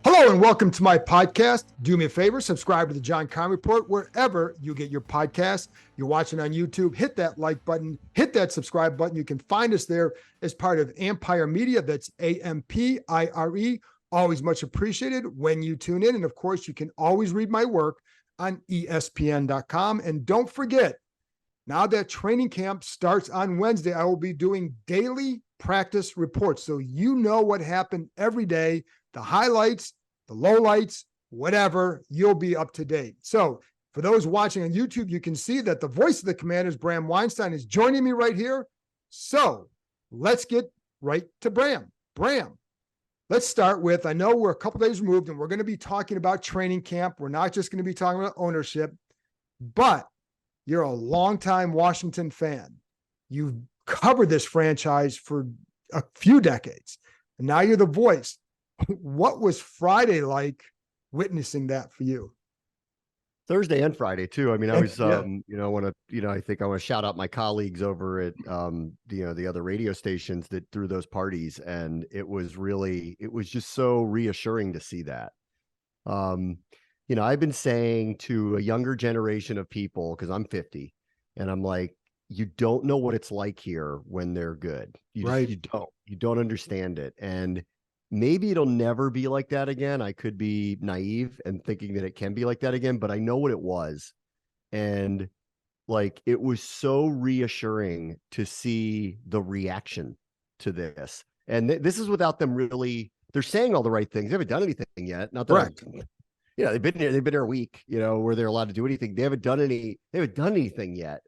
Hello and welcome to my podcast. Do me a favor, subscribe to the John Keim Report wherever you get your podcasts. You're watching on YouTube, hit that like button, hit that subscribe button. You can find us there as part of Ampire Media. That's Ampire. Always much appreciated when you tune in. And of course, you can always read my work on ESPN.com. And don't forget, now that training camp starts on Wednesday, I will be doing daily practice reports. So you know what happened every day, the highlights, the lowlights, whatever, you'll be up to date. So for those watching on YouTube, you can see that the voice of the Commanders, Bram Weinstein, is joining me right here. So let's get right to Bram. Bram, let's start with, I know we're a couple days removed and we're going to be talking about training camp. We're not just going to be talking about ownership, but you're a longtime Washington fan. You've covered this franchise for a few decades, and now you're the voice. What was Friday like witnessing that for you? Thursday and Friday too. I mean, I was, I think I want to shout out my colleagues over at, the other radio stations that threw those parties. And it was just so reassuring to see that. I've been saying to a younger generation of people, because I'm 50, and I'm like, you don't know what it's like here when they're good. You don't understand it. And maybe it'll never be like that again. I could be naive and thinking that it can be like that again, but I know what it was. And like, it was so reassuring to see the reaction to this. And this is without them really, they're saying all the right things. They haven't done anything yet. Not that they've been here a week, where they're allowed to do anything. They haven't done anything yet.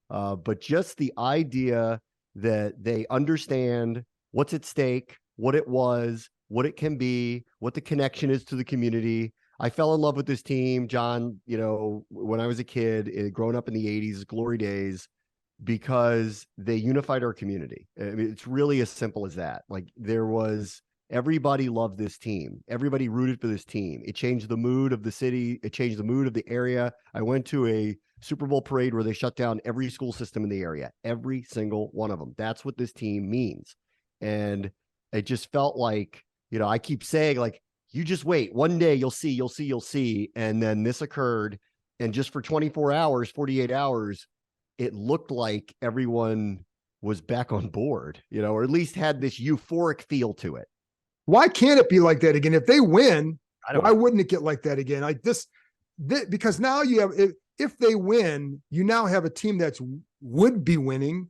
But just the idea that they understand what's at stake, what it was, what it can be, what the connection is to the community. I fell in love with this team, John, when I was a kid, growing up in the 80s, glory days, because they unified our community. I mean, it's really as simple as that. Like, everybody loved this team. Everybody rooted for this team. It changed the mood of the city. It changed the mood of the area. I went to a Super Bowl parade where they shut down every school system in the area, every single one of them. That's what this team means. And it just felt like, I keep saying, like, you just wait. One day you'll see. And then this occurred. And just for 24 hours, 48 hours, it looked like everyone was back on board, or at least had this euphoric feel to it. Why can't it be like that again? If they win, why wouldn't it get like that again? Like this, because now you have, if they win, you now have a team that's would be winning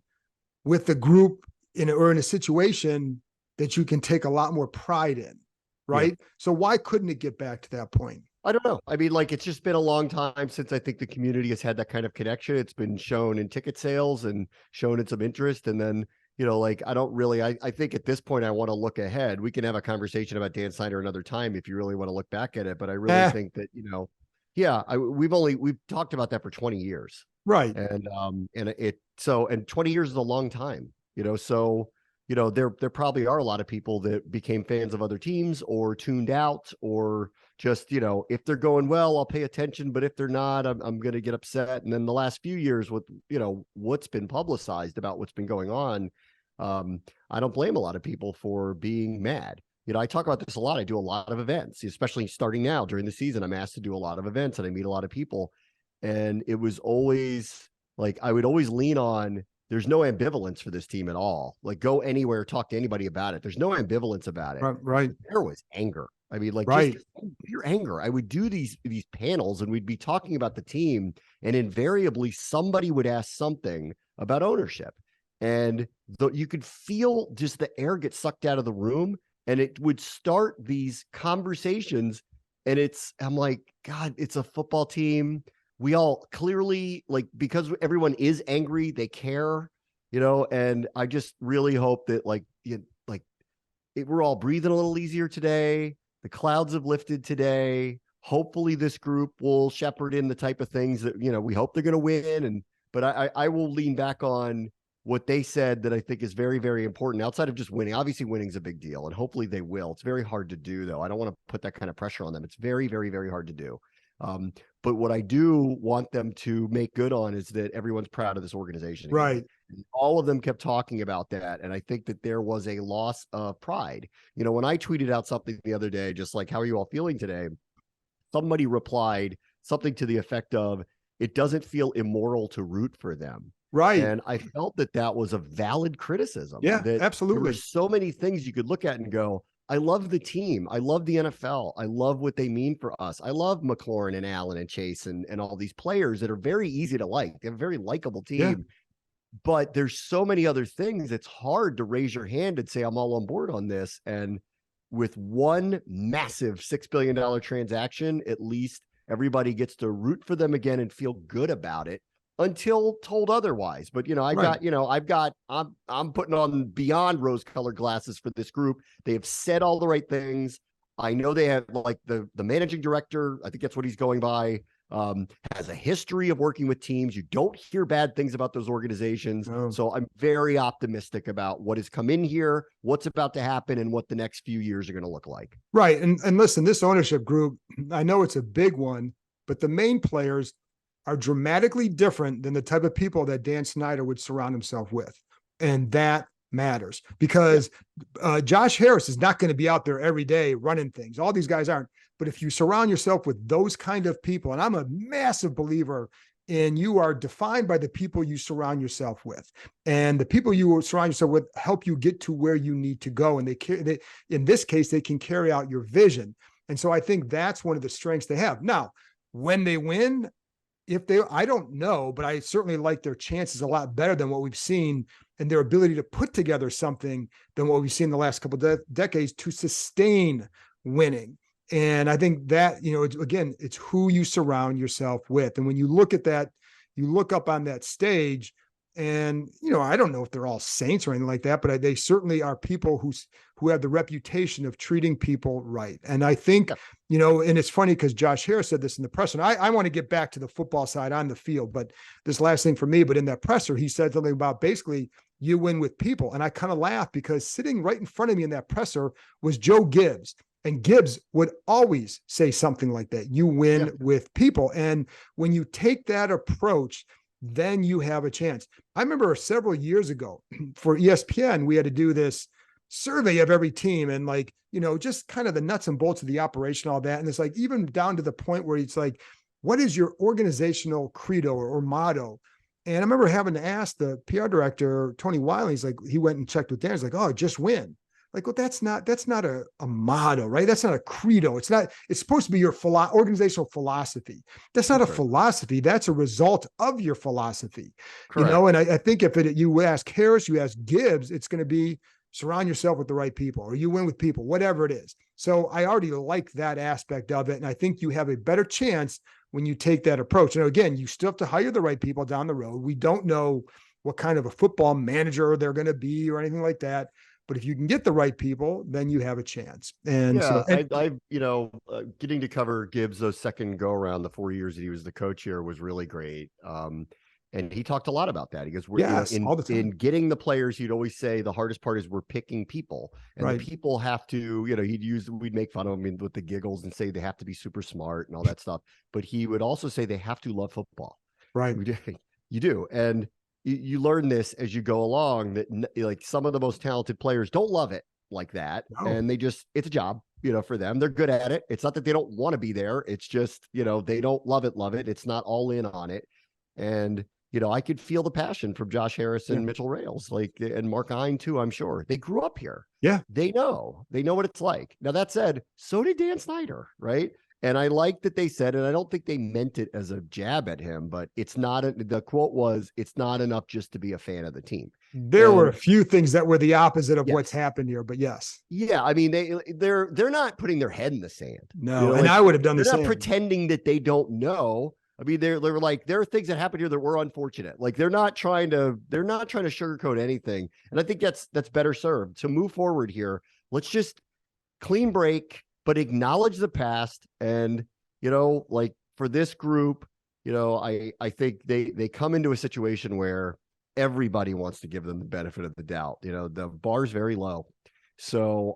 with the group in a situation that you can take a lot more pride in, right? Yeah. So why couldn't it get back to that point? I don't know. I mean, like, it's just been a long time since I think the community has had that kind of connection. It's been shown in ticket sales and shown in some interest. And then, I think at this point, I want to look ahead. We can have a conversation about Dan Snyder another time if you really want to look back at it. But I really think that, we've talked about that for 20 years. Right. And 20 years is a long time, there probably are a lot of people that became fans of other teams or tuned out, or just, if they're going well, I'll pay attention, but if they're not, I'm going to get upset. And then the last few years with, what's been publicized about what's been going on, I don't blame a lot of people for being mad. I talk about this a lot. I do a lot of events, especially starting now during the season. I'm asked to do a lot of events and I meet a lot of people. And it was always like, I would always lean on, there's no ambivalence for this team at all. Like, go anywhere, talk to anybody about it. There's no ambivalence about it. Right. There was anger. I mean, like, just pure anger. I would do these panels and we'd be talking about the team, and invariably somebody would ask something about ownership. And you could feel just the air get sucked out of the room, and it would start these conversations. And I'm like, God, it's a football team. We all clearly, like, because everyone is angry, they care, and I just really hope that we're all breathing a little easier today. The clouds have lifted today. Hopefully this group will shepherd in the type of things that, we hope they're going to win. But I will lean back on what they said that I think is very, very important outside of just winning. Obviously winning is a big deal, and hopefully they will. It's very hard to do, though. I don't want to put that kind of pressure on them. It's very, very, very hard to do. But what I do want them to make good on is that everyone's proud of this organization again. Right. All of them kept talking about that. And I think that there was a loss of pride. You know, when I tweeted out something the other day, just like, how are you all feeling today? Somebody replied something to the effect of, it doesn't feel immoral to root for them. Right. And I felt that that was a valid criticism. Yeah, that absolutely. There were so many things you could look at and go, I love the team. I love the NFL. I love what they mean for us. I love McLaurin and Allen and Chase and all these players that are very easy to like. They have a very likable team. Yeah. But there's so many other things. It's hard to raise your hand and say, I'm all on board on this. And with one massive $6 billion transaction, at least everybody gets to root for them again and feel good about it until told otherwise. But, you know, I'm putting on beyond rose-colored glasses for this group. They have said all the right things. I know they have, like, the managing director, I think that's what he's going by, has a history of working with teams. You don't hear bad things about those organizations. No. So I'm very optimistic about what has come in here, what's about to happen, and what the next few years are going to look like. Right. And listen, this ownership group, I know it's a big one, but the main players are dramatically different than the type of people that Dan Snyder would surround himself with. And that matters, because Josh Harris is not going to be out there every day running things. All these guys aren't. But if you surround yourself with those kind of people, and I'm a massive believer in, you are defined by the people you surround yourself with, and the people you surround yourself with help you get to where you need to go. And they in this case, they can carry out your vision. And so I think that's one of the strengths they have. Now, when they win, I don't know, but I certainly like their chances a lot better than what we've seen, and their ability to put together something than what we've seen the last couple of decades to sustain winning. And I think that, you know, it's who you surround yourself with. And when you look at that, you look up on that stage, and, you know, I don't know if they're all saints or anything like that, but they certainly are people who have the reputation of treating people right. And I think, you know, and it's funny because Josh Harris said this in the presser, and I want to get back to the football side on the field, but this last thing for me, but in that presser, he said something about basically you win with people. And I kind of laughed, because sitting right in front of me in that presser was Joe Gibbs. And Gibbs would always say something like that. You win with people. And when you take that approach, then you have a chance. I remember several years ago for ESPN, we had to do this survey of every team, and, like, you know, just kind of the nuts and bolts of the operation, all that. And it's like, even down to the point where it's like, what is your organizational credo or motto? And I remember having to ask the PR director, Tony Wiley, he's like, he went and checked with Dan. He's like, oh, just win. Like, well, that's not a motto, right? That's not a credo. It's supposed to be your organizational philosophy. That's not a philosophy. That's a result of your philosophy. Correct. You know, and I think if you ask Harris, you ask Gibbs, it's going to be surround yourself with the right people, or you win with people, whatever it is. So I already like that aspect of it. And I think you have a better chance when you take that approach. And again, you still have to hire the right people down the road. We don't know what kind of a football manager they're going to be or anything like that. But if you can get the right people, then you have a chance. And yeah, I getting to cover Gibbs those second go around, the 4 years that he was the coach here, was really great. And he talked a lot about that. He goes, all the time. In getting the players, he'd always say the hardest part is we're picking people, and right. The people have to, you know, we'd make fun of him with the giggles and say they have to be super smart and all that stuff. But he would also say they have to love football. Right. You do. And you learn this as you go along, that, like, some of the most talented players don't love it like that. No. And it's a job, you know, for them. They're good at it. It's not that they don't want to be there. It's just, you know, they don't love it. It's not all in on it. And, you know, I could feel the passion from Josh Harris and Mitchell Rales, like, and Mark Ein too, I'm sure. They grew up here. Yeah. They know what it's like. Now, that said, so did Dan Snyder, right? And I like that they said, and I don't think they meant it as a jab at him, but the quote was, it's not enough just to be a fan of the team. There were a few things that were the opposite of what's happened here, but yes. Yeah. I mean, they're not putting their head in the sand. No. You know, and I would have done the same. They're not pretending that they don't know. I mean, they're like, there are things that happened here that were unfortunate. Like, they're not trying to sugarcoat anything. And I think that's better served to move forward here. Let's just clean break, but acknowledge the past. And, you know, like, for this group, you know, I think they come into a situation where everybody wants to give them the benefit of the doubt. You know, the bar's very low. So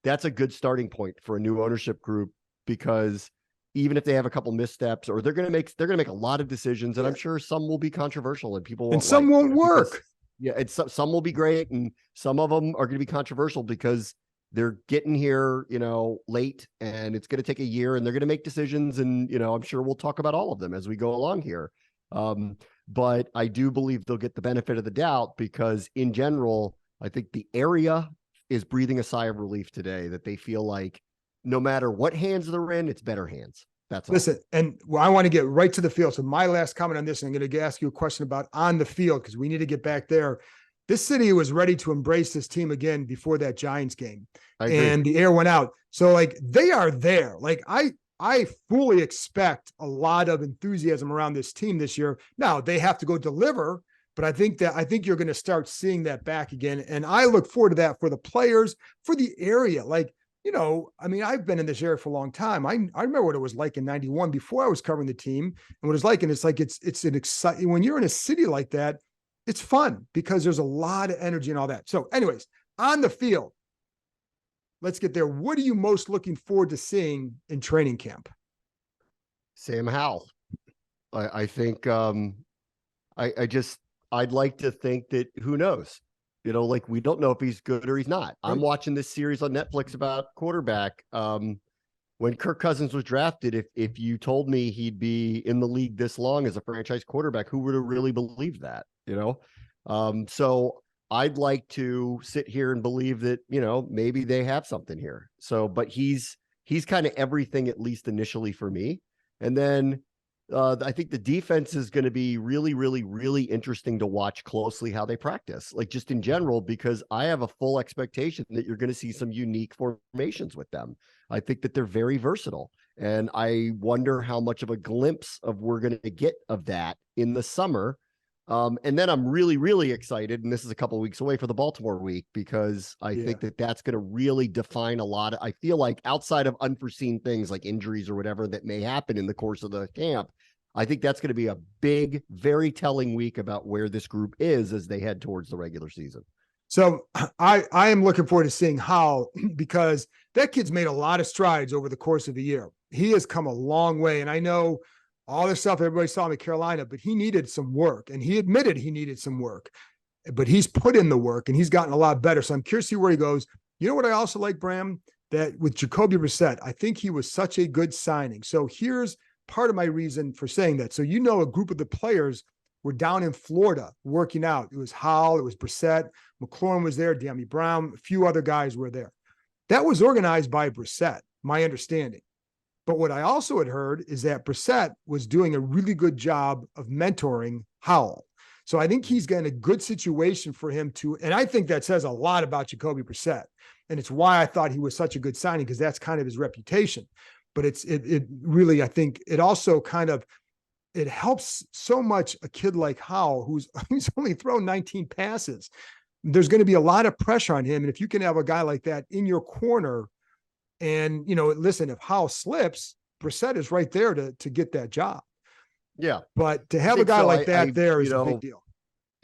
that's a good starting point for a new ownership group, because even if they have a couple missteps, or they're going to make a lot of decisions, and I'm sure some will be controversial and people won't and some won't work. Yeah, it's some will be great, and some of them are going to be controversial because they're getting here, late, and it's going to take a year, and they're going to make decisions, and I'm sure we'll talk about all of them as we go along here. But I do believe they'll get the benefit of the doubt because, in general, I think the area is breathing a sigh of relief today that they feel like no matter what hands they're in, it's better hands. That's all. Listen, and I want to get right to the field. So my last comment on this, and I'm going to ask you a question about on the field because we need to get back there. This city was ready to embrace this team again before that Giants game, and the air went out. So like they are there. Like I fully expect a lot of enthusiasm around this team this year. Now they have to go deliver, but I think you're going to start seeing that back again. And I look forward to that for the players, for the area. Like, I've been in this area for a long time. I remember what it was like in 91 before I was covering the team and what it's like. And it's like, it's an exciting, when you're in a city like that, it's fun because there's a lot of energy and all that. So anyways, on the field, let's get there. What are you most looking forward to seeing in training camp? Sam Howell. I think I'd like to think that who knows, like we don't know if he's good or he's not. Right. I'm watching this series on Netflix about quarterback. When Kirk Cousins was drafted, if you told me he'd be in the league this long as a franchise quarterback, who would have really believed that, So I'd like to sit here and believe that, maybe they have something here. So, but he's kind of everything, at least initially for me. And then I think the defense is going to be really, really, really interesting to watch closely how they practice, like just in general, because I have a full expectation that you're going to see some unique formations with them. I think that they're very versatile. And I wonder how much of a glimpse of we're going to get of that in the summer. And then I'm really, really excited. And this is a couple of weeks away for the Baltimore week, because I think that that's going to really define a lot. I feel like outside of unforeseen things like injuries or whatever that may happen in the course of the camp, I think that's going to be a big, very telling week about where this group is as they head towards the regular season. So I am looking forward to seeing how, because that kid's made a lot of strides over the course of the year. He has come a long way. And I know all the stuff everybody saw him at Carolina, but he needed some work, and he admitted he needed some work, but he's put in the work and he's gotten a lot better. So I'm curious to see where he goes. You know what I also like, Bram, that with Jacoby Brissett, I think he was such a good signing. So here's part of my reason for saying that. So, a group of the players were down in Florida working out. It was Howell, it was Brissett, McLaurin was there, De'Ami Brown, a few other guys were there. That was organized by Brissett, my understanding. But what I also had heard is that Brissett was doing a really good job of mentoring Howell. So I think he's got a good situation for him to, and I think that says a lot about Jacoby Brissett. And it's why I thought he was such a good signing, because that's kind of his reputation. But it really, I think it also kind of, it helps so much a kid like Howell, who's only thrown 19 passes. There's going to be a lot of pressure on him. And if you can have a guy like that in your corner, and, listen, if Howell slips, Brissett is right there to get that job. Yeah. But to have a guy like that there is a big deal.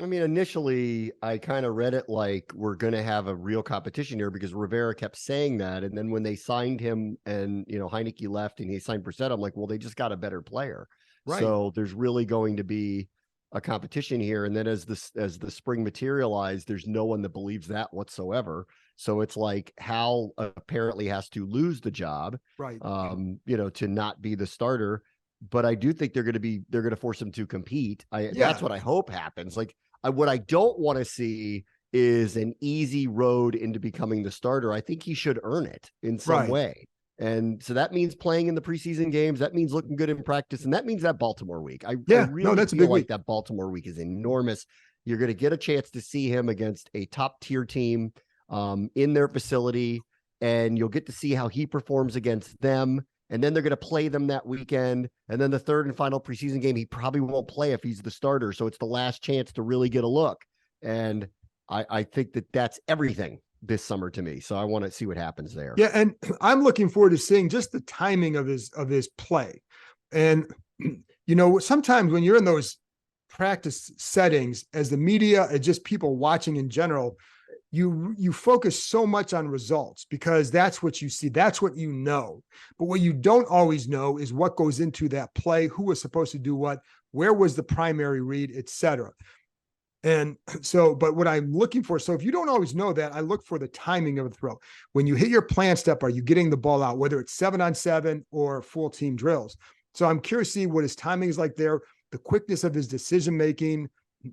I mean, initially, I kind of read it like we're going to have a real competition here because Rivera kept saying that. And then when they signed him and, Heineke left and he signed Brissett, I'm like, well, they just got a better player. Right. So there's really going to be a competition here. And then as the spring materialized, there's no one that believes that whatsoever. So it's like Hal apparently has to lose the job, right? To not be the starter. But I do think they're going to force him to compete. That's what I hope happens. Like what I don't want to see is an easy road into becoming the starter. I think he should earn it in some way. And so that means playing in the preseason games. That means looking good in practice. And that means that Baltimore week. I really that's feel like that Baltimore week is enormous. You're going to get a chance to see him against a top tier team in their facility, and you'll get to see how he performs against them. And then they're going to play them that weekend. And then the third and final preseason game, he probably won't play if he's the starter. So it's the last chance to really get a look. And I think that that's everything this summer to me. So I want to see what happens there. Yeah. And I'm looking forward to seeing just the timing of his play. And, sometimes when you're in those practice settings as the media and just people watching in general, you focus so much on results because that's what you see. That's what you know. But what you don't always know is what goes into that play, who was supposed to do what, where was the primary read, et cetera. And so, but what I'm looking for, so if you don't always know that, I look for the timing of a throw. When you hit your plan step, are you getting the ball out, whether it's 7-on-7 or full team drills? So I'm curious to see what his timing is like there, the quickness of his decision-making.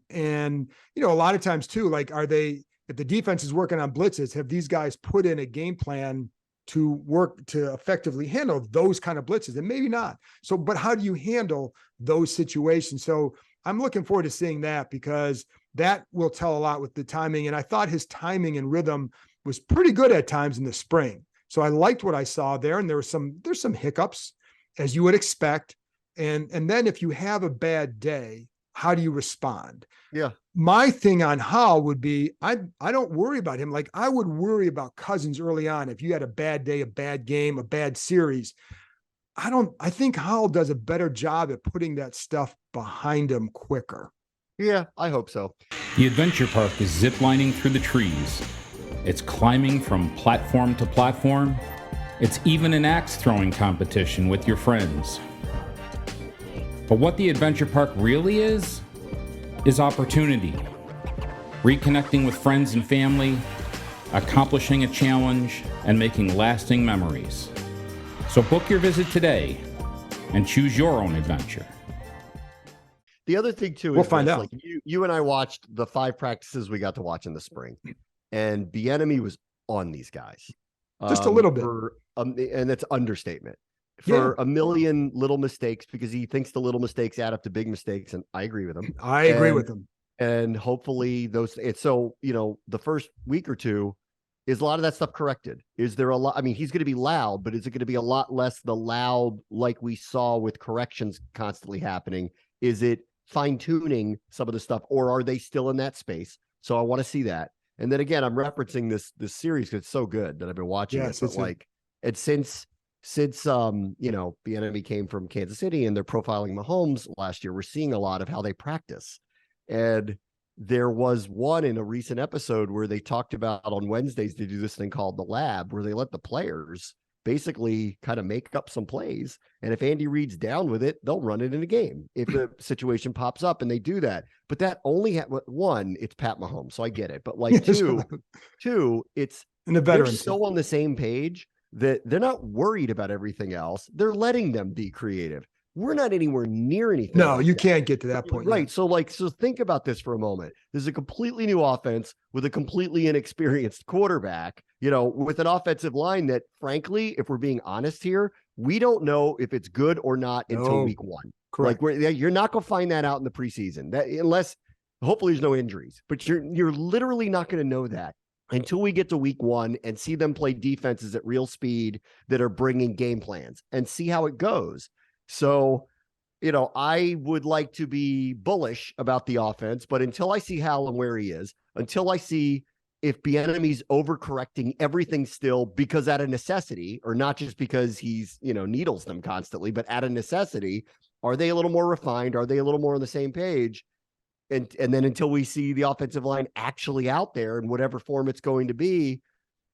And, a lot of times too, like, if the defense is working on blitzes, have these guys put in a game plan to work to effectively handle those kind of blitzes? And maybe not. So, but how do you handle those situations? So I'm looking forward to seeing that because that will tell a lot with the timing. And I thought his timing and rhythm was pretty good at times in the spring. So I liked what I saw there. And there's some hiccups, as you would expect. And then if you have a bad day, how do you respond? Yeah. My thing on Howell would be, I don't worry about him. Like I would worry about Cousins early on. If you had a bad day, a bad game, a bad series, I think Howell does a better job at putting that stuff behind him quicker. Yeah, I hope so. The adventure park is ziplining through the trees. It's climbing from platform to platform. It's even an axe throwing competition with your friends. But what the adventure park really is opportunity. Reconnecting with friends and family, accomplishing a challenge, and making lasting memories. So book your visit today and choose your own adventure. The other thing too is we'll find out. Like you and I watched the 5 practices we got to watch in the spring, and Bieniemy was on these guys just a little bit, and that's understatement. For a million little mistakes, because he thinks the little mistakes add up to big mistakes, and I agree with him. I agree with him. And hopefully those. It's so the first week or two is a lot of that stuff corrected. Is there a lot? I mean, he's going to be loud, but is it going to be a lot less the loud like we saw with corrections constantly happening? Is it fine tuning some of the stuff, or are they still in that space? So I want to see that. And then again, I'm referencing this series because it's so good that I've been watching it. But it's since Bieniemy came from Kansas City and they're profiling Mahomes last year, we're seeing a lot of how they practice. And there was one in a recent episode where they talked about on Wednesdays they do this thing called the lab, where they let the players basically kind of make up some plays. And if Andy Reid's down with it, they'll run it in a game if the situation pops up, and they do that. But that only one, it's Pat Mahomes, so I get it. But like two, it's and the veterans they're so on the same page that they're not worried about everything else. They're letting them be creative. We're not anywhere near anything. No, you can't get to that point. Right. Yet. So think about this for a moment. There's a completely new offense with a completely inexperienced quarterback, with an offensive line that, frankly, if we're being honest here, we don't know if it's good or not until week 1. Correct. Like you're not going to find that out in the preseason, that unless hopefully there's no injuries, but you're literally not going to know that until we get to week 1 and see them play defenses at real speed that are bringing game plans and see how it goes. So, I would like to be bullish about the offense, but until I see Hal and where he is, until I see if Bieniemy's overcorrecting everything still because out of necessity, or not just because he's, needles them constantly, but out of necessity, are they a little more refined? Are they a little more on the same page? And then until we see the offensive line actually out there in whatever form it's going to be,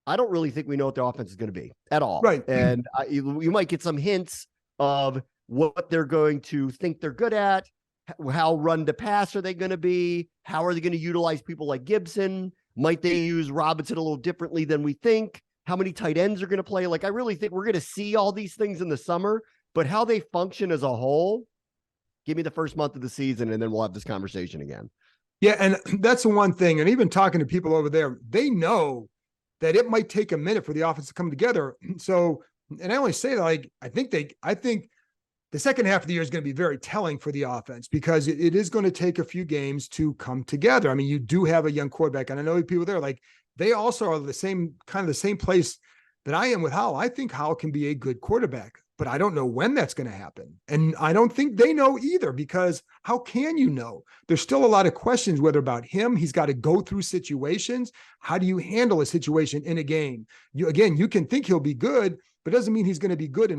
I don't really think we know what the offense is going to be at all. Right. And you might get some hints of what they're going to think they're good at, how run to pass are they going to be, how are they going to utilize people like Gibson? Might they use Robinson a little differently than we think? How many tight ends are going to play? Like, I really think we're going to see all these things in the summer, but how they function as a whole, give me the first month of the season, and then we'll have this conversation again. Yeah, and that's the one thing. And even talking to people over there, they know that it might take a minute for the offense to come together. So, and I only say that, like, I think the second half of the year is going to be very telling for the offense because it is going to take a few games to come together. I mean, you do have a young quarterback, and I know people there, like, they also are the same place that I am with Howell. I think Howell can be a good quarterback, but I don't know when that's going to happen. And I don't think they know either, because how can you know? There's still a lot of questions, whether about him, he's got to go through situations. How do you handle a situation in a game? You can think he'll be good, but it doesn't mean he's going to be good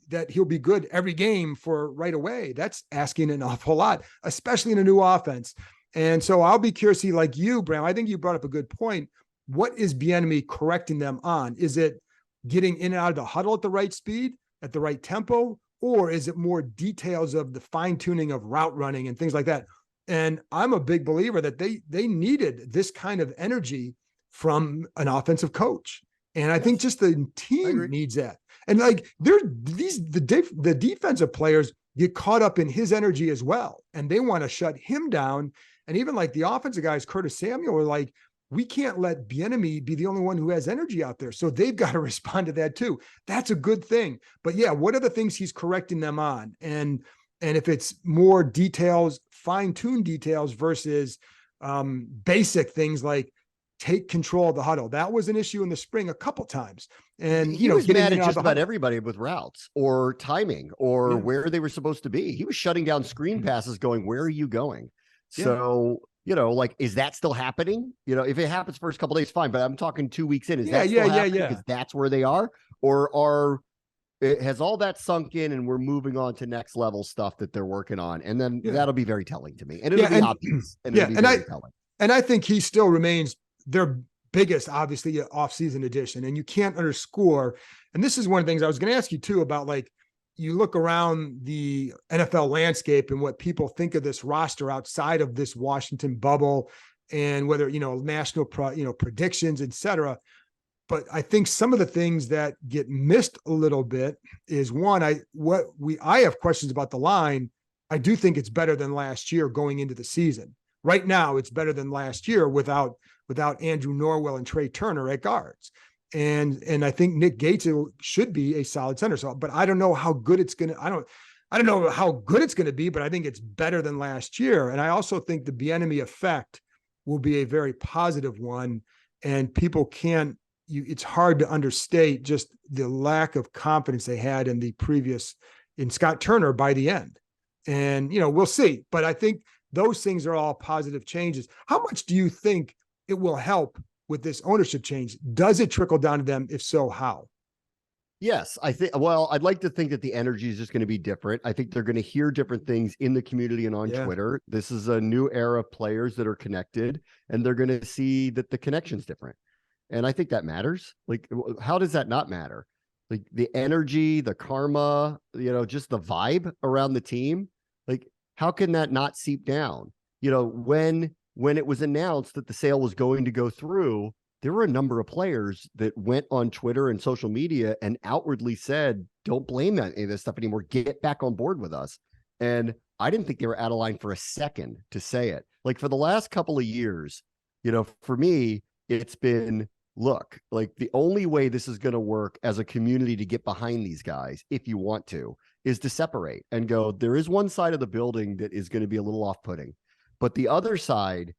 that he'll be good every game for right away. That's asking an awful lot, especially in a new offense. And so I'll be curious to see, like you, Bram, I think you brought up a good point. what is Bieniemy correcting them on? Is it getting in and out of the huddle at the right speed, at the right tempo, or is it more details of the fine tuning of route running and things like that? And I'm a big believer that they needed this kind of energy from an offensive coach. And I think just the team needs that. And like the defensive players get caught up in his energy as well. And they want to shut him down. And even like the offensive guys, Curtis Samuel, were like, we can't let Bieniemy be the only one who has energy out there. So they've got to respond to that too. That's a good thing. But yeah, what are the things he's correcting them on? And if it's more details, fine-tuned details versus basic things like take control of the huddle. That was an issue in the spring a couple times. And he was mad at just about everybody with routes or timing or where they were supposed to be. He was shutting down screen passes going, where are you going? So, like, is that still happening? If it happens first couple days, fine. But I'm talking 2 weeks in. Is that still happening? Because that's where they are? Or has all that sunk in and we're moving on to next level stuff that they're working on? And then that'll be very telling to me. And it'll be obvious. And it'll be very telling. And I think he still remains their biggest, obviously, off-season addition. And you can't underscore. And this is one of the things I was going to ask you too about, like, you look around the NFL landscape and what people think of this roster outside of this Washington bubble and whether, national, predictions, et cetera. But I think some of the things that get missed a little bit is one, I have questions about the line. I do think it's better than last year going into the season. Right now, it's better than last year without Andrew Norwell and Trey Turner at guards. And I think Nick Gates should be a solid center. So, but I don't know how good it's going to, I don't know how good it's going to be, but I think it's better than last year. And I also think the Bieniemy effect will be a very positive one. And people it's hard to understate just the lack of confidence they had in Scott Turner by the end. And, we'll see. But I think those things are all positive changes. How much do you think it will help with this ownership change? Does it trickle down to them? If so, how? Yes, I'd like to think that the energy is just going to be different. I think they're going to hear different things in the community and on Twitter. This is a new era of players that are connected, and they're going to see that the connection's different. And I think that matters. Like, how does that not matter? Like the energy, the karma, just the vibe around the team. Like, how can that not seep down? When it was announced that the sale was going to go through, there were a number of players that went on Twitter and social media and outwardly said, don't blame any of this stuff anymore. Get back on board with us. And I didn't think they were out of line for a second to say it. Like, for the last couple of years, for me, it's been, look, like, the only way this is going to work as a community to get behind these guys, if you want to, is to separate and go, there is one side of the building that is going to be a little off-putting. But the other side,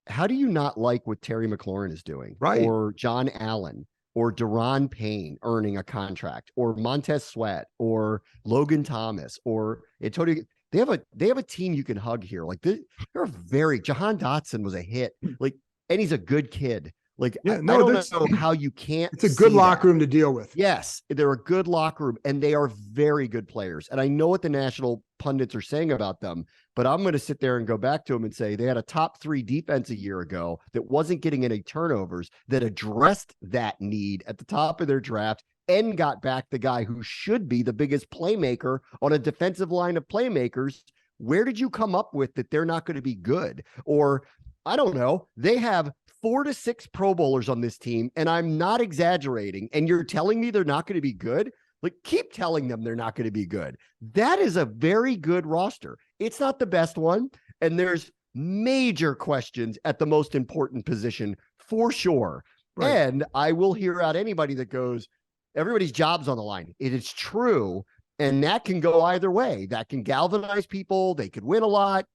how do you not like what Terry McLaurin is doing? Right. Or John Allen, or Deron Payne earning a contract, or Montez Sweat, or Logan Thomas, or Antonio. They have a team you can hug here. Like, they're Jahan Dotson was a hit. Like, and he's a good kid. Like, I don't know how you can't. It's a good locker room to deal with. Yes, they're a good locker room, and they are very good players. And I know what the national pundits are saying about them, but I'm going to sit there and go back to them and say they had a top 3 defense a year ago that wasn't getting any turnovers, that addressed that need at the top of their draft and got back the guy who should be the biggest playmaker on a defensive line of playmakers. Where did you come up with that they're not going to be good? Or, I don't know, they have 4 to 6 Pro Bowlers on this team, and I'm not exaggerating, and you're telling me they're not going to be good? Like, keep telling them they're not going to be good. That is a very good roster. It's not the best one, and there's major questions at the most important position for sure. Right. And I will hear out anybody that goes, everybody's job's on the line. It is true, and that can go either way. That can galvanize people. They could win a lot.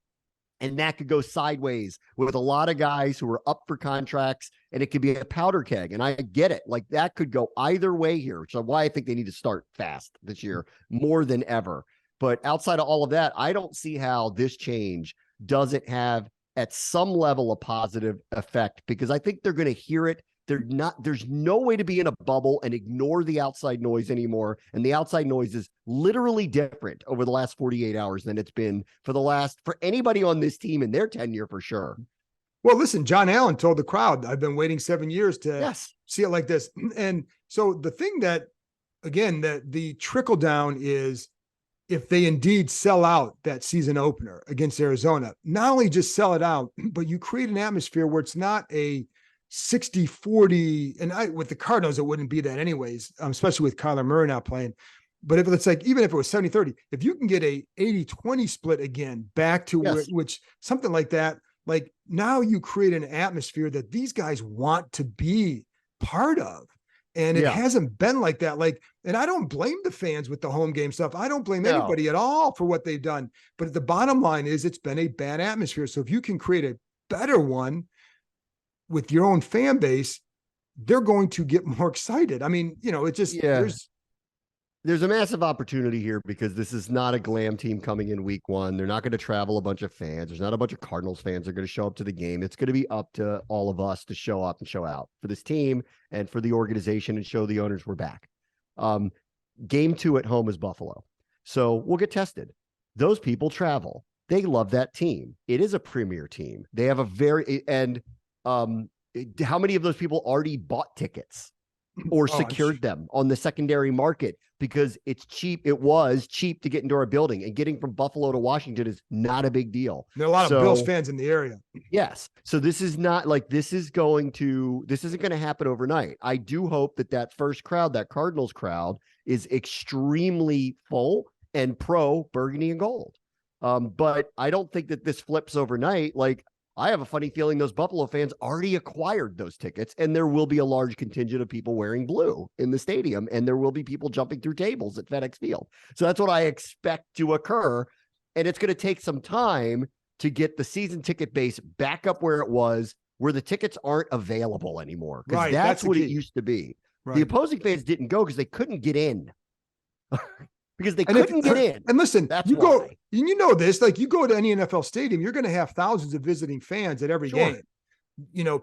And that could go sideways with a lot of guys who are up for contracts, and it could be a powder keg. And I get it. Like, that could go either way here. So why I think they need to start fast this year more than ever. But outside of all of that, I don't see how this change doesn't have at some level a positive effect, because I think they're going to hear it. There's no way to be in a bubble and ignore the outside noise anymore. And the outside noise is literally different over the last 48 hours than it's been for anybody on this team in their tenure, for sure. Well, listen, John Allen told the crowd, I've been waiting 7 years to Yes. see it like this. And so the thing that, again, that the trickle down is if they indeed sell out that season opener against Arizona, not only just sell it out, but you create an atmosphere where it's not a 60-40, and with the Cardinals, it wouldn't be that anyways, especially with Kyler Murray not playing. But if it's like, even if it was 70-30, if you can get a 80-20 split again back to which something like that, like now you create an atmosphere that these guys want to be part of. And it hasn't been like that. Like, and I don't blame the fans with the home game stuff. I don't blame anybody at all for what they've done. But the bottom line is it's been a bad atmosphere. So if you can create a better one with your own fan base, they're going to get more excited. I mean, it just, there's a massive opportunity here because this is not a glam team coming in week one. They're not going to travel a bunch of fans. There's not a bunch of Cardinals fans that are going to show up to the game. It's going to be up to all of us to show up and show out for this team and for the organization and show the owners we're back. Game 2 at home is Buffalo. So we'll get tested. Those people travel. They love that team. It is a premier team. They have how many of those people already bought tickets or secured them on the secondary market because it's cheap? It was cheap to get into our building, and getting from Buffalo to Washington is not a big deal. There are a lot of Bills fans in the area. Yes. So this is not like, this isn't going to happen overnight. I do hope that first crowd, that Cardinals crowd, is extremely full and pro burgundy and gold. But I don't think that this flips overnight. Like, I have a funny feeling those Buffalo fans already acquired those tickets, and there will be a large contingent of people wearing blue in the stadium, and there will be people jumping through tables at FedEx Field. So that's what I expect to occur. And it's going to take some time to get the season ticket base back up where it was, where the tickets aren't available anymore. Because that's what it used to be. Right. The opposing fans didn't go because they couldn't get in. Because they couldn't get in. And listen, go, this, like, you go to any NFL stadium, you're going to have thousands of visiting fans at every game,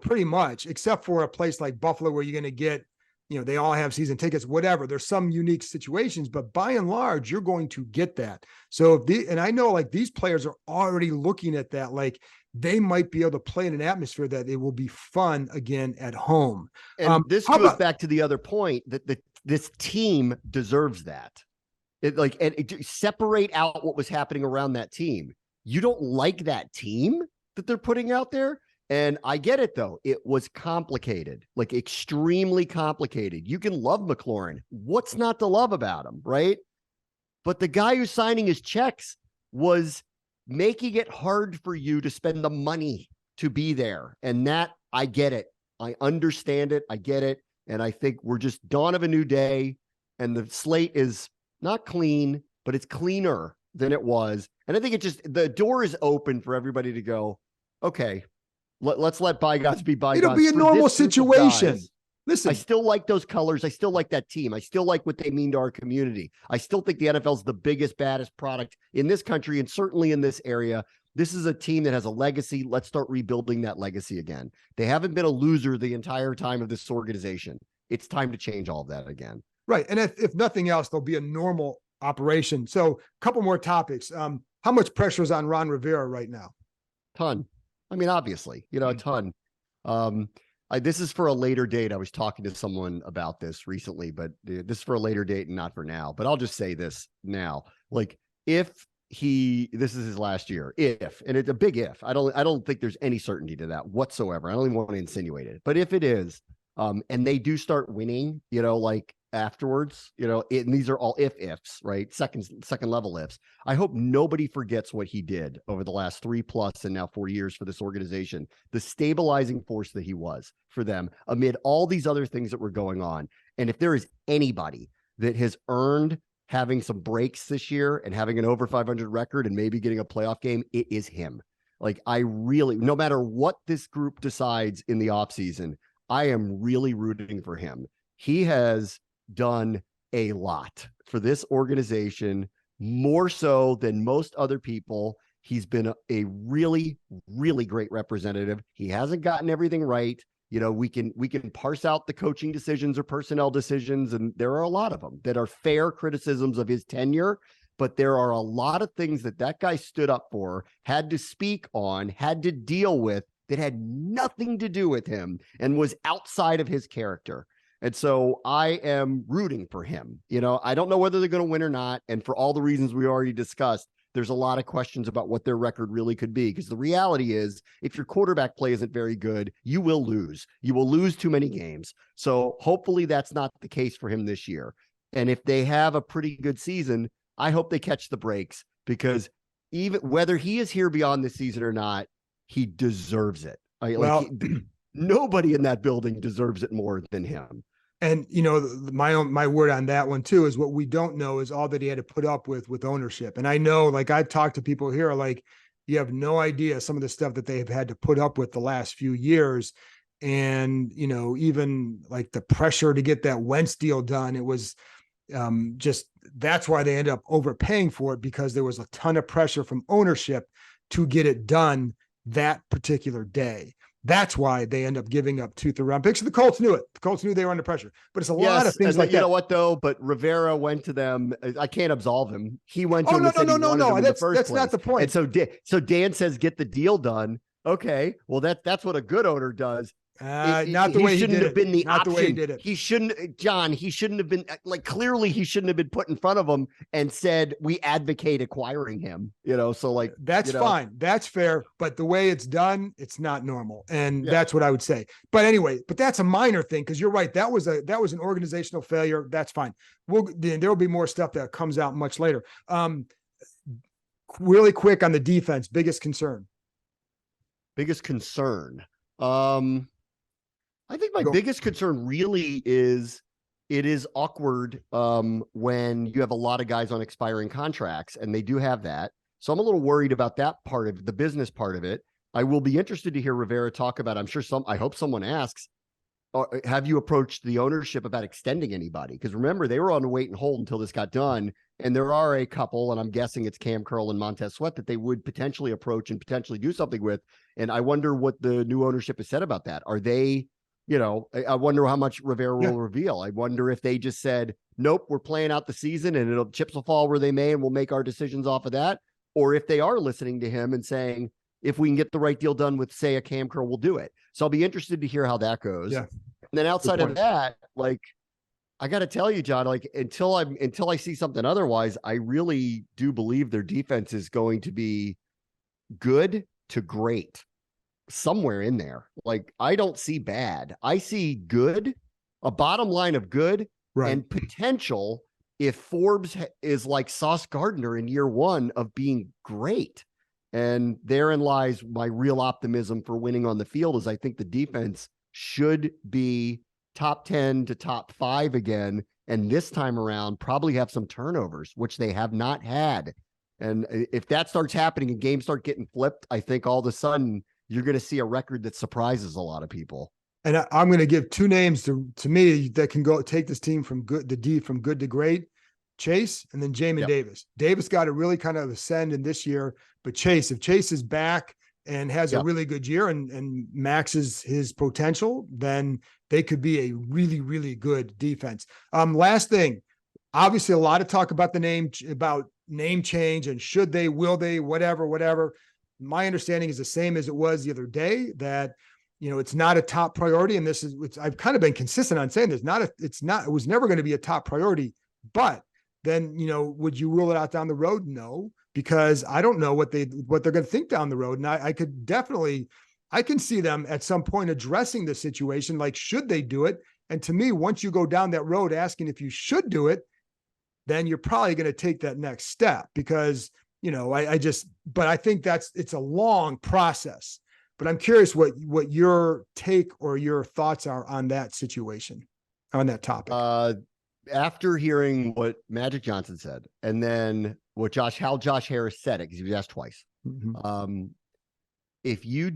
pretty much, except for a place like Buffalo where you're going to get, they all have season tickets, whatever. There's some unique situations, but by and large, you're going to get that. So and I know, like, these players are already looking at that, like they might be able to play in an atmosphere that it will be fun again at home. And this goes back to the other point that this team deserves that. Separate out what was happening around that team. You don't like that team that they're putting out there. And I get it, though. It was complicated, like extremely complicated. You can love McLaurin. What's not to love about him, right? But the guy who's signing his checks was making it hard for you to spend the money to be there. And that, I get it. I understand it. I get it. And I think we're just dawn of a new day. And the slate is not clean, but it's cleaner than it was. And I think the door is open for everybody to go, okay, let's let bygones be bygones. It'll be a normal situation. Listen, I still like those colors. I still like that team. I still like what they mean to our community. I still think the NFL is the biggest, baddest product in this country and certainly in this area. This is a team that has a legacy. Let's start rebuilding that legacy again. They haven't been a loser the entire time of this organization. It's time to change all of that again. Right. And if nothing else, there'll be a normal operation. So a couple more topics. How much pressure is on Ron Rivera right now? Ton. I mean, obviously, a ton. This is for a later date. I was talking to someone about this recently, but this is for a later date and not for now. But I'll just say this now. Like, this is his last year, and it's a big if. I don't think there's any certainty to that whatsoever. I don't even want to insinuate it. But if it is, and they do start winning, like afterwards, and these are all ifs, right? Second level ifs. I hope nobody forgets what he did over the last 3+ and now 4 years for this organization, the stabilizing force that he was for them amid all these other things that were going on. And if there is anybody that has earned having some breaks this year and having an over 500 record and maybe getting a playoff game, it is him. Like, no matter what this group decides in the offseason, I am really rooting for him. He has done a lot for this organization, more so than most other people. He's been a really, really great representative. He hasn't gotten everything right. We can parse out the coaching decisions or personnel decisions, and there are a lot of them that are fair criticisms of his tenure. But there are a lot of things that guy stood up for, had to speak on, had to deal with that had nothing to do with him and was outside of his character. And so I am rooting for him. You know, I don't know whether they're going to win or not. And for all the reasons we already discussed, there's a lot of questions about what their record really could be. Because the reality is, if your quarterback play isn't very good, you will lose. You will lose too many games. So hopefully that's not the case for him this year. And if they have a pretty good season, I hope they catch the breaks, because even whether he is here beyond this season or not, he deserves it. Nobody in that building deserves it more than him. And, you know, my word on that one too, is what we don't know is all that he had to put up with ownership. And I know, like, I've talked to people here, like, you have no idea some of the stuff that they've had to put up with the last few years. And, you know, even like the pressure to get that Wentz deal done, it was just, that's why they end up overpaying for it, because there was a ton of pressure from ownership to get it done that particular day. That's why they end up giving up 2 third-round picks. The Colts knew it. The Colts knew they were under pressure. But it's a lot of things like that. You know what, though? But Rivera went to them. I can't absolve him. He went to them and said he wanted them in the first place. That's not the point. And so Dan says, get the deal done. Okay, well, that's what a good owner does. Not the way he did it. Been the not option. The way he did it. He shouldn't, John. He shouldn't have been, like, clearly he shouldn't have been put in front of him and said, we advocate acquiring him. You know, so like that's fine. That's fair. But the way it's done, it's not normal, and that's what I would say. But anyway, that's a minor thing, because you're right. That was an organizational failure. There will be more stuff that comes out much later. Really quick on the defense, biggest concern. I think my biggest concern really is it is awkward when you have a lot of guys on expiring contracts, and they do have that. So I'm a little worried about that part of the business part of it. I will be interested to hear Rivera talk about, I hope someone asks, have you approached the ownership about extending anybody? Because remember, they were on a wait and hold until this got done. And there are a couple, and I'm guessing it's Cam Curl and Montez Sweat, that they would potentially approach and potentially do something with. And I wonder what the new ownership has said about that. Are they, you know, I wonder how much Rivera will reveal. I wonder if they just said, nope, we're playing out the season and chips will fall where they may, and we'll make our decisions off of that. Or if they are listening to him and saying, if we can get the right deal done with, say, a Cam Curl, we'll do it. So I'll be interested to hear how that goes. Yeah. And then outside of that, like, I got to tell you, John, like, until I see something otherwise, I really do believe their defense is going to be good to great, somewhere in there. Like, I don't see bad. I see good, a bottom line of good, and potential if Forbes is like Sauce Gardner in year one of being great. And therein lies my real optimism for winning on the field, is I think the defense should be top 10 to top 5 again. And this time around, probably have some turnovers, which they have not had. And if that starts happening and games start getting flipped, I think all of a sudden you're going to see a record that surprises a lot of people. And I'm going to give 2 names to me that can go take this team from good to great: Chase and then Jamin Davis. Davis got to really kind of ascend in this year, but if Chase is back and has a really good year and maxes his potential, then they could be a really, really good defense. Last thing, obviously a lot of talk about name change and should they, will they, whatever. My understanding is the same as it was the other day, that, you know, it's not a top priority. And I've kind of been consistent on saying it was never going to be a top priority, but then, you know, would you rule it out down the road? No, because I don't know what they're going to think down the road. And I can see them at some point addressing the situation. Like, should they do it? And to me, once you go down that road asking if you should do it, then you're probably going to take that next step, because, you know, but I think it's a long process. But I'm curious what your take or your thoughts are on that situation, on that topic. After hearing what Magic Johnson said, and then how Josh Harris said it, because he was asked twice. Mm-hmm. If you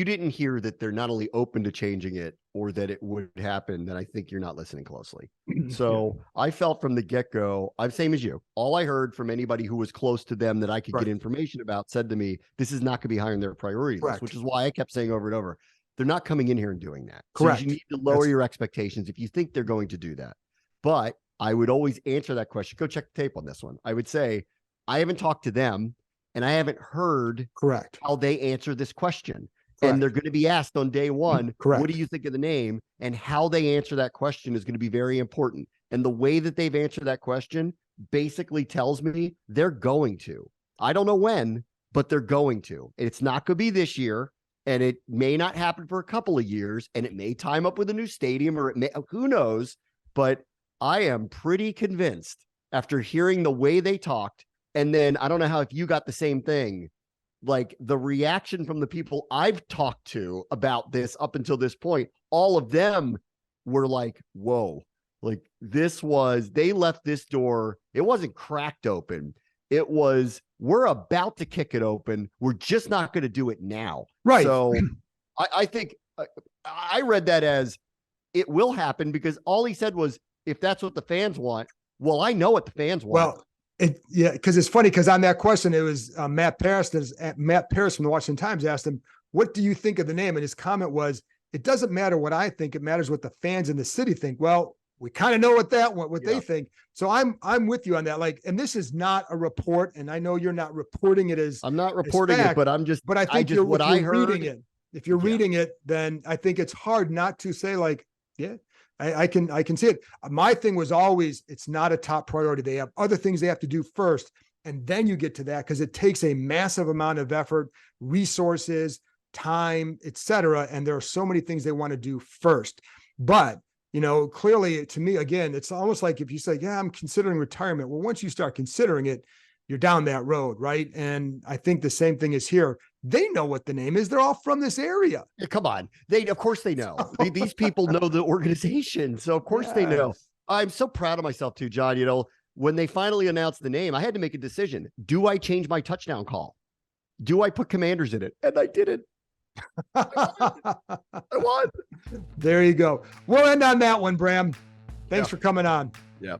didn't hear that they're not only open to changing it or that it would happen, then I think you're not listening closely. So I felt from the get-go, I'm same as you. All I heard from anybody who was close to them that I could get information about said to me, this is not going to be high on their priority list, which is why I kept saying over and over, they're not coming in here and doing that. Correct. So you need to lower your expectations if you think they're going to do that. But I would always answer that question. Go check the tape on this one. I would say, I haven't talked to them. and I haven't heard Correct. how they answer this question. Correct. And they're going to be asked on day one, Correct. what do you think of the name? And how they answer that question is going to be very important. And the way that they've answered that question basically tells me they're going to. I don't know when, but they're going to. It's not going to be this year, and it may not happen for a couple of years, and it may time up with a new stadium, or it may, who knows? But I am pretty convinced after hearing the way they talked, and then I don't know how if you got the same thing, like the reaction from the people I've talked to about this up until this point, all of them were like, whoa, like they left this door. It wasn't cracked open. It was, we're about to kick it open. We're just not going to do it now. Right. So I think I read that as it will happen, because all he said was, if that's what the fans want. Well, I know what the fans want. Well, because it's funny, because on that question, it was Matt Paris from the Washington Times asked him, what do you think of the name? And his comment was, it doesn't matter what I think. It matters what the fans in the city think. Well, we kind of know what they think. So I'm with you on that. Like, and this is not a report, and I know you're not reporting it as I'm not reporting fact, it, but I'm just, but I think reading it. If you're reading it, then I think it's hard not to say like, yeah, I can see it. My thing was always, it's not a top priority. They have other things they have to do first, and then you get to that, because it takes a massive amount of effort, resources, time, etc. And there are so many things they want to do first. But clearly, to me, again, it's almost like if you say, yeah, I'm considering retirement. Well, once you start considering it, you're down that road, right? And I think the same thing is here. They know what the name is. They're all from this area. Yeah, come on. Of course they know. These people know the organization. So of course they know. I'm so proud of myself too, John. When they finally announced the name, I had to make a decision. Do I change my touchdown call? Do I put Commanders in it? And I didn't. I won. There you go. We'll end on that one, Bram. Thanks for coming on. Yeah.